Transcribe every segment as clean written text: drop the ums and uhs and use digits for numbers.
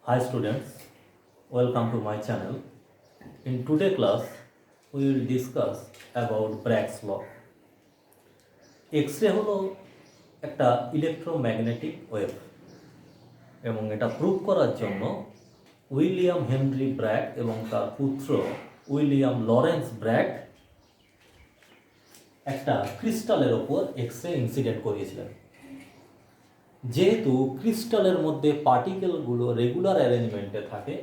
Hi students, welcome to my channel. In today's class, we will discuss about Bragg's law. X-ray হলো একটা electromagnetic wave এবং এটা prove করার জন্য William Henry brag এবং তার পুত্র উইলিয়াম লরেন্স ব্র্যাগ একটা ক্রিস্টালের ওপর এক্স-রে ইনসিডেন্ট করিয়েছিলেন। যেহেতু ক্রিস্টালের মধ্যে পার্টিকেলগুলো রেগুলার অ্যারেঞ্জমেন্টে থাকে,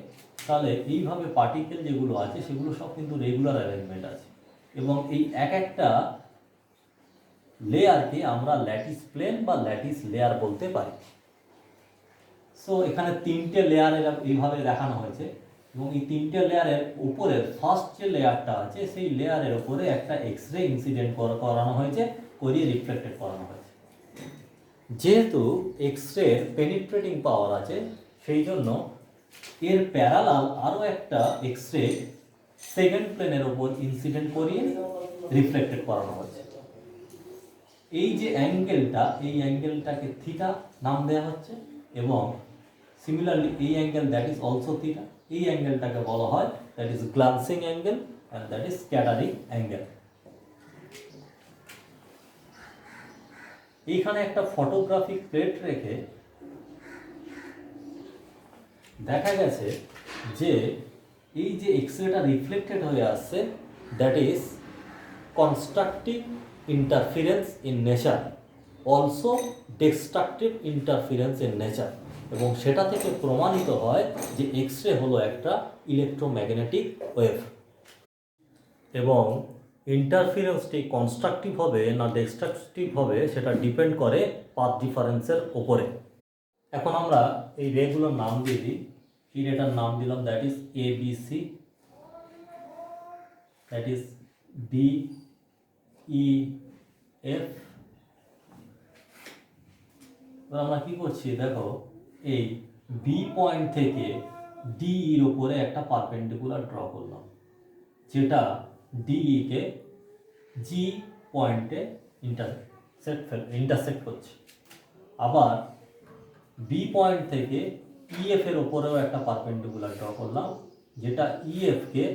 তাহলে এইভাবে পার্টিকেল যেগুলো আছে সেগুলো সব কিন্তু রেগুলার অ্যারেঞ্জমেন্ট আছে এবং এই এক একটা লেয়ারকে আমরা ল্যাটিস প্লেন বা ল্যাটিস লেয়ার বলতে পারি। সো এখানে তিনটে লেয়ার এইভাবে দেখানো হয়েছে এবং এই তিনটে লেয়ারের উপরের ফার্স্ট যে লেয়ারটা আছে সেই লেয়ারের উপরে একটা এক্স-রে ইনসিডেন্ট করানো হয়েছে, করিয়ে রিফ্লেক্টেড করানো হয়েছে। যেহেতু এক্স-রের পেনিট্রেটিং পাওয়ার আছে, সেই জন্য এর প্যারালাল আরও একটা এক্স-রে সেকেন্ড প্লেনের ওপর ইনসিডেন্ট করিয়ে রিফ্লেক্টেড করানো হয়েছে। এই যে অ্যাঙ্গেলটা, এই অ্যাঙ্গেলটাকে থিটা নাম দেওয়া হচ্ছে এবং সিমিলারলি এই angle that is also theta, এই অ্যাঙ্গেলটাকে বলা হয় that is glancing angle and that is scattering angle. এইখানে একটা ফটোগ্রাফিক প্লেট রেখে দেখা গেছে যে এই যে এক্স-রেটা রিফ্লেক্টেড হয়ে আসছে that is constructive interference in nature, also destructive interference in nature, এবং সেটা থেকে প্রমাণিত হয় যে এক্স-রে হলো একটা ইলেকট্রোম্যাগনেটিক ওয়েভ এবং ইন্টারফিরেন্সটি কনস্ট্রাকটিভ হবে না ডিস্ট্রাকটিভ হবে সেটা ডিপেন্ড করে পাথ ডিফারেন্সের ওপরে। এখন আমরা এই রেগুলোর নাম দিয়ে দিই। এই রেটার নাম দিলাম that is A B C, that is D E F. আমরা কি করছি দেখো, এই বি পয়েন্ট থেকে ডি এর উপরে একটা পারপেন্ডিকুলার ড্র করলাম, যেটা ডিই কে জি পয়েন্টে ইন্টারসেক্ট করছে। আবার বি পয়েন্ট থেকে ইএফ এর ওপরেও একটা পারপেন্ডিকুলার ড্র করলাম, যেটা ইএফ কে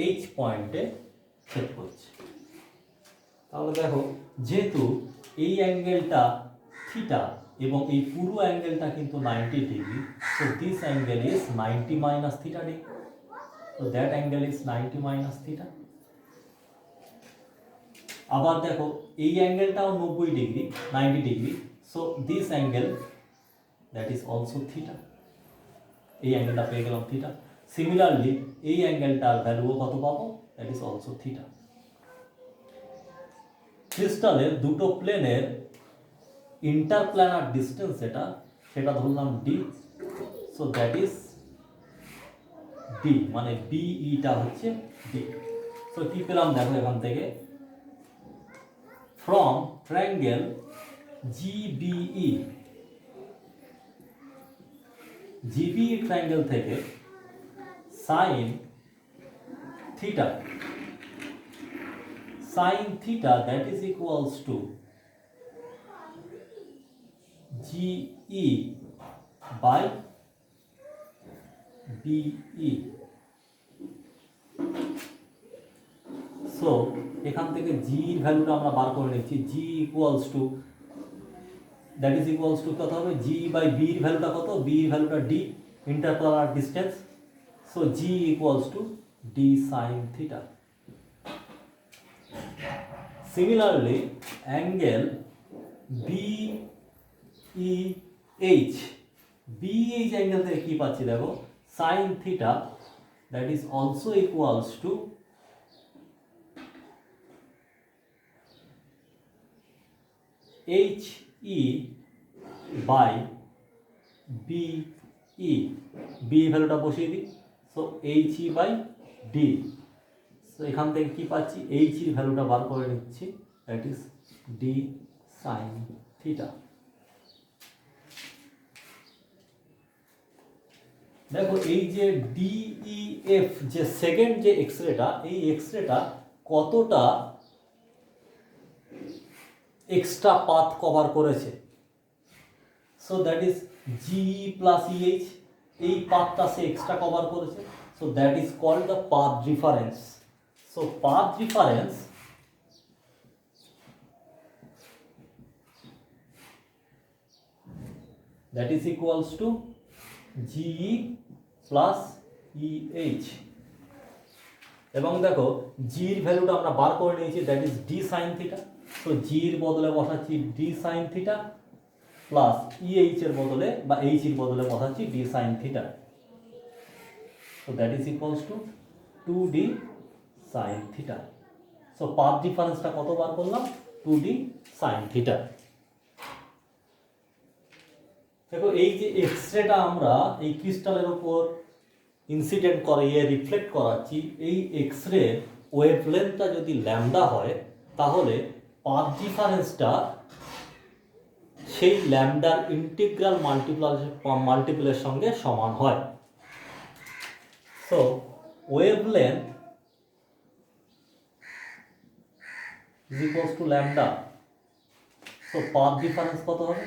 এইচ পয়েন্টে ছেদ করছে। তাহলে দেখো, যেহেতু এই অ্যাঙ্গেলটা থিটা এবং এই পুরো অ্যাঙ্গেলটা কিন্তু 90 degree, so this angle is 90 minus theta degree, so that angle is 90 minus theta। আবার দেখো এই অ্যাঙ্গেলটাও 90 degree, 90 degree, so this angle that is also theta, এই অ্যাঙ্গেলটা পেয়ে গেলাম থিটা। সিমিলারলি এই অ্যাঙ্গেলটার ভ্যালুও কত পাবো, that is also theta। ক্রিস্টালের দুটো প্লেনের ইন্টারপ্ল্যানার ডিস্টেন্স সেটা ধরলাম D, so that is D, মানে বিইটা হচ্ছে ডি। সো কি পেলাম দেখো এখান থেকে, from triangle GBE, GBE triangle থেকে sine theta, sin theta that is equals to GE by BE। So এখান থেকে জি এর ভ্যালুটা আমরা বার করে নিচ্ছি, G equals to that is equals to কত হবে, জি বাই বি এর ভ্যালুটা কত, বি এর ভ্যালুটা d, interplanar distance, so G equals to d sine theta. Similarly, angle BEH, BEH angle থেকে কি পাচ্ছি দেখো, sin theta that is also equals to HE by BE, B ভ্যালুটা বসিয়ে দিই, so HE by D। So এখান থেকে কি পাচ্ছি, এইচ এর ভ্যালুটা বার করে নিচ্ছি, that is d sine theta. দেখো এই যে ডিইএফ যে সেকেন্ড যে এক্স-রেটা, এই এক্স-রেটা কতটা এক্সট্রা পাথ কভার করেছে, so that is GE plus EH, এই পাথটা সে এক্সট্রা কভার করেছে, so that is called the path difference. So path difference that is equals to GE plus EH। এবং দেখো জি এর ভ্যালুটা আমরা বার করে নিয়েছি, that is d sine theta. So G এর বদলে বসাচ্ছি d sine theta plus EH এর বদলে বা এইচ এর বদলে বসাচ্ছি d sine theta. So that is equals to 2d sine theta. So path ডিফারেন্সটা কত বার করলাম? 2d sine theta. দেখো এই যে এক্সরেটা আমরা এই ক্রিস্টালের উপর ইনসিডেন্ট করিয়ে রিফ্লেক্ট করাচ্ছি, এই এক্সরে ওয়েভলেন্থটা যদি ল্যামডা হয় তাহলে পাথ ডিফারেন্সটা সেই ল্যামডার ইন্টিগ্রাল মাল্টিপলের সঙ্গে সমান হয়। So wavelength is equals to lambda. So path difference কত হবে?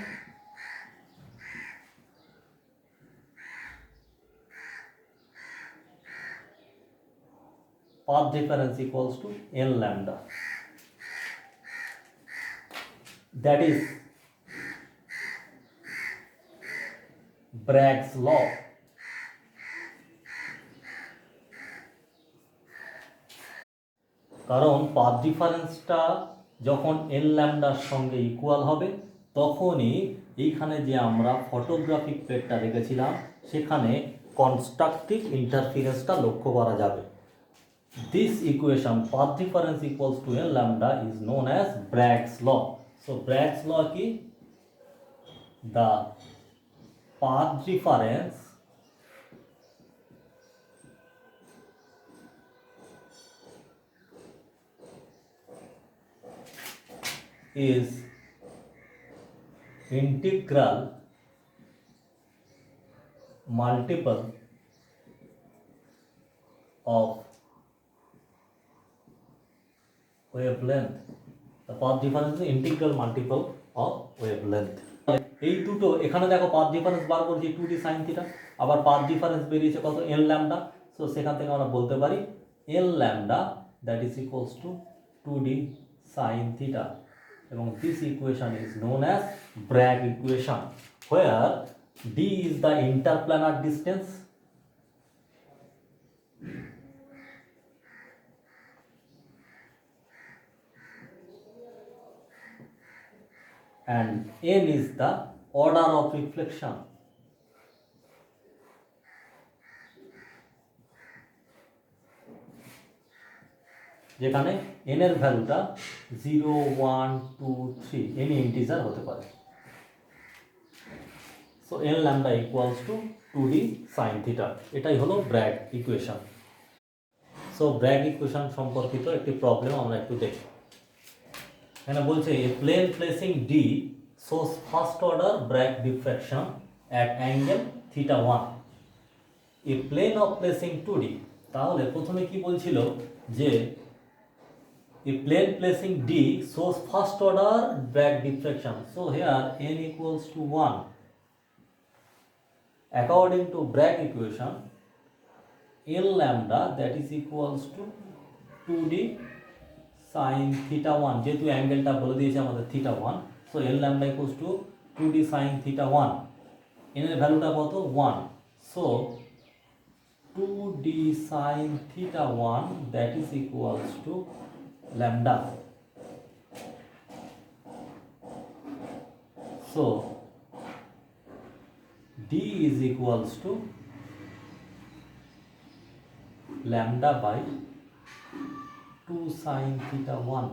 path difference equals to n lambda, that is Bragg's law। কারণ পাথ ডিফারেন্সটা যখন n ল্যামডার সঙ্গে ইকুয়াল হবে তখনই এইখানে যে আমরা ফটোগ্রাফিক প্লেটটা রেখেছিলাম সেখানে কনস্ট্রাকটিভ ইন্টারফারেন্সটা লক্ষ্য করা যাবে। This equation path difference equals to n lambda is known as Bragg's law। So Bragg's law ki the path difference is integral multiple of wavelength। The path difference is integral multiple of wavelength। এই দুটো এখানে দেখো path difference বার করছি 2d sin theta, আবার path difference বেরিয়েছে কত? n lambda. So সেখান থেকে আমরা বলতে পারি n lambda that is equals to 2d sin theta, এবং this equation is known as Bragg equation, where d is the interplanar distance and n is the order of reflection। যেখানে n এর ভ্যালুটা 0 1 2 3 any integer হতে পারে। So n lambda equals to 2d sin theta, এটাই হলো Bragg equation. সো Bragg equation সম্পর্কিত একটি প্রবলেম আমরা একটু দেখি। এখানে বলছে এ প্লেন প্লেসিং d shows first order Bragg diffraction at angle theta 1, a plane of placing 2d। তাহলে প্রথমে কি বলছিল যে a plane placing d shows first order Bragg diffraction, so here n equals to 1। according to Bragg equation n lambda that is equals to 2d sin theta 1, যেহেতু অ্যাঙ্গেলটা বলে দিয়েছে আমাদের theta 1, so n lambda equals to 2d sin theta 1, n এর ভ্যালুটা কত? 1। so 2d sin theta 1 that is equals to lambda। so d is equals to lambda by 2 sin theta 1।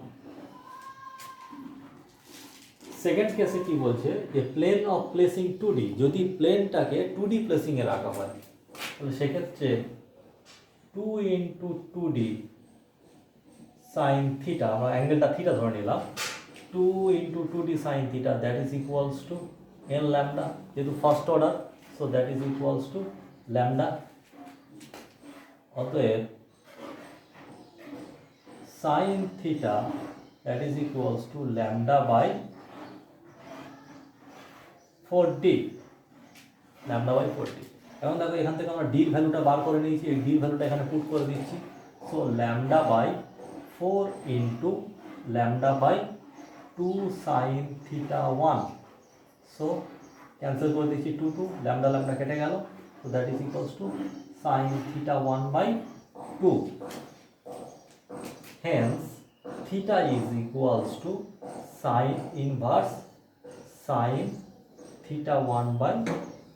Second কেসে কি বলছে? A plane of placing 2d, যদি প্লেনটাকে 2d placing এ রাখা হয় তাহলে সেক্ষেত্রে 2 ইন্টু 2d সাইন থিটা, আমরা অ্যাঙ্গেলটা থিটা ধরে নিলাম, 2 into 2d sine theta that is equals to n lambda, যেহেতু first order so that is equals to lambda. অতএব sine theta that is equals to lambda by 4d, lambda by 4d। এখন দেখো এখান থেকে আমরা ডির ভ্যালুটা বার করে নিয়েছি, এই ডির ভ্যালুটা এখানে পুট করে দিচ্ছি। So lambda by 4 into lambda by 2 sine theta 1। So cancel করে দিচ্ছি 2 2, ল্যামডা ল্যামডা কেটে গেল। So that is equals to sine theta 1 by 2। Hence theta is equals to sine inverse sine theta 1 by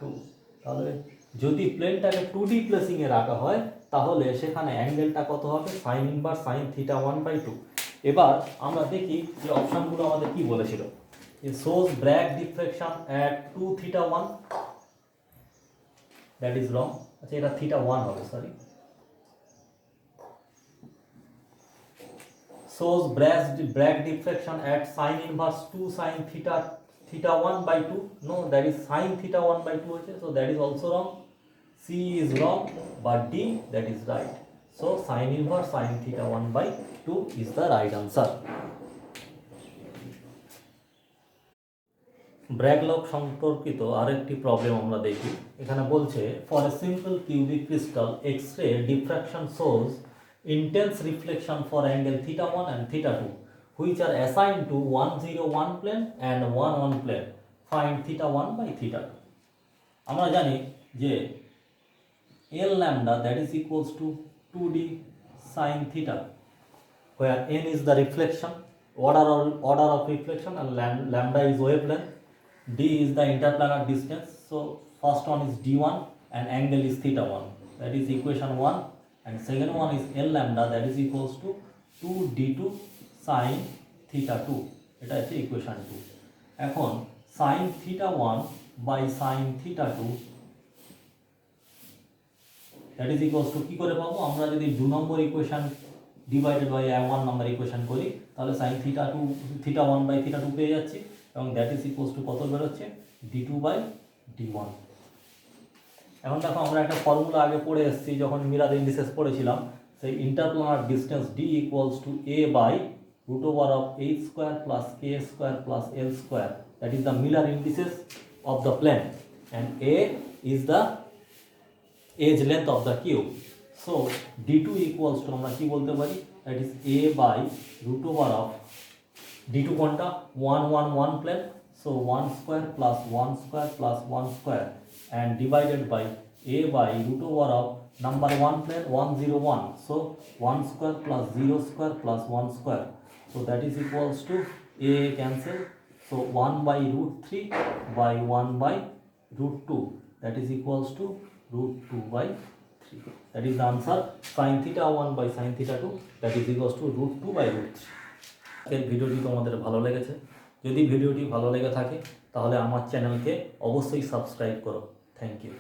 2। তাহলে যদি প্লেনটাকে 2D প্লেসিংয়ে রাখা হয় তাহলে সেখানে অ্যাঙ্গেলটা কত হবে? Sine inverse sine theta 1 by 2। এবার আমরা দেখি যে অপশানগুলো আমাদের কি বলেছিল। shows Bragg diffraction at 2 theta 1, that is wrong। আচ্ছা এটা থিটা 1 হবে, sorry. shows Bragg diffraction at sin inverse 2 sin theta 1 by 2, no, that is sin theta 1 by 2 হচ্ছে, so that is also wrong। C is wrong, but D, that is right। so sin inverse sin theta 1 by 2 is the right answer। Bragg law সম্পর্কিত আরেকটি problem আমরা দেখি। এখানে বলছে for a simple cubic crystal X-ray diffraction shows intense reflection for angle theta 1 and theta 2 which are assigned to 101 plane and 11 plane, find theta 1 by theta 2। আমরা জানি যে L lambda that is equals to 2d sin theta, where n is the reflection order of reflection and lambda is wavelength, d is the interplanar distance, so first one is d1 and angle is theta 1, that is equation 1, and second one is L lambda that is equals to 2d2 sin theta 2, এটা হচ্ছে equation 2। এখন sin theta 1 by sin theta 2 that is equals to কি করে পাবো? আমরা যদি 2 number equation divided by 1 number equation করি তাহলে sin theta 1 by theta 2 পেয়ে যাচ্ছি, এবং দ্যাট ইজ ইকুয়ালস টু কত বেরোচ্ছে? d2 by d1। এখন দেখো আমরা একটা ফর্মুলা আগে পড়ে এসেছি যখন মিরার ইন্ডিসেস পড়েছিলাম, সেই interplanar distance d equals to a by root over of h square plus k square plus l square, that is the Miller indices of the plane, and a is the edge length of the cube। so d2 equals to আমরা কি বলতে পারি? that is a by root over of d2 কোনটা? 1 1 1 plane, so 1 square plus 1 square plus 1 square and divided by a by root over of number 1 plane 1 0 1, so 1 square plus 0 square plus 1 square, so that is equals to a cancel, so 1 by root 3 by 1 by root 2, that is equals to root 2 by 3, that is the answer। sin theta 1 by sin theta 2 that is equals to root 2 by root 3। এই ভিডিওটি তোমাদের ভালো লেগেছে? যদি ভিডিওটি ভালো লেগে থাকে তাহলে আমার চ্যানেলকে অবশ্যই সাবস্ক্রাইব করো। Thank you.